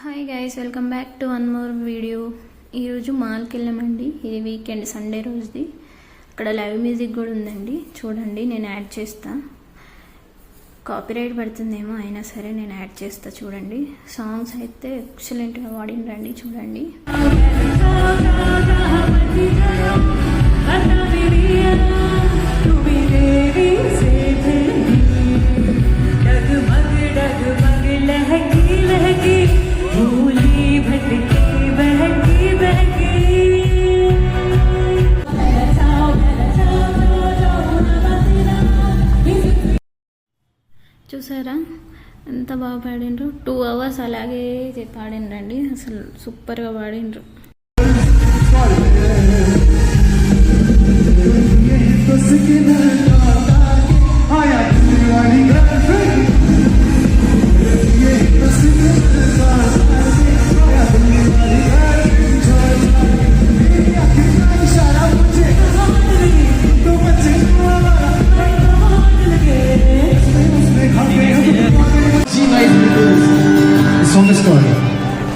Hi guys, welcome back to one more video. ఈరోజు మాల్కి వెళ్ళామండి. ఇది వీకెండ్ సండే రోజుది. అక్కడ లైవ్ మ్యూజిక్ కూడా ఉందండి, చూడండి. నేను యాడ్ చేస్తా. కాపీరైట్ పడుతుందేమో, అయినా సరే నేను యాడ్ చేస్తా. చూడండి, సాంగ్స్ అయితే ఎక్సలెంట్గా వాడినరండి. చూడండి. చూసారా ఎంత బాగా పాడిండ్రు. 2 hours అలాగే పాడిండ్రండి. అసలు సూపర్గా పాడిండ్రు.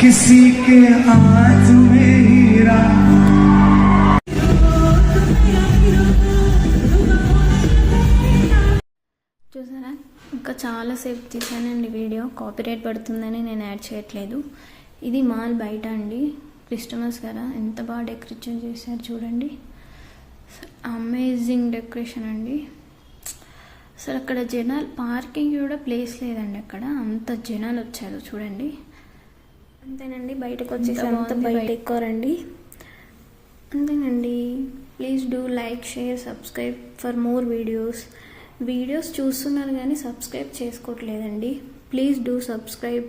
किसी के हाथ में हीरा. చూసారా, ఇంకా చాలాసేపు తీసానండి వీడియో. కాపీరైట్ పడుతుందని నేను యాడ్ చేయట్లేదు. ఇది మాల్ బయట అండి. క్రిస్టమస్ కదా, ఎంత బాగా డెకరేషన్ చేశారు చూడండి. అమేజింగ్ డెకరేషన్ అండి. అసలు అక్కడ జనాలు, పార్కింగ్ కూడా ప్లేస్ లేదండి. అక్కడ అంత జనాలు వచ్చారు చూడండి. అంతేనండి, బయటకు వచ్చేసి అంత బయట ఎక్కువరండి. అంతేనండి. Please do like, share, subscribe for more videos చూస్తున్నారు కానీ సబ్స్క్రైబ్ చేసుకోవట్లేదండి. Please do subscribe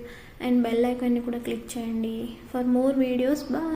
and bell ఐకాన్ని కూడా క్లిక్ చేయండి ఫర్ మోర్ వీడియోస్. బాయ్.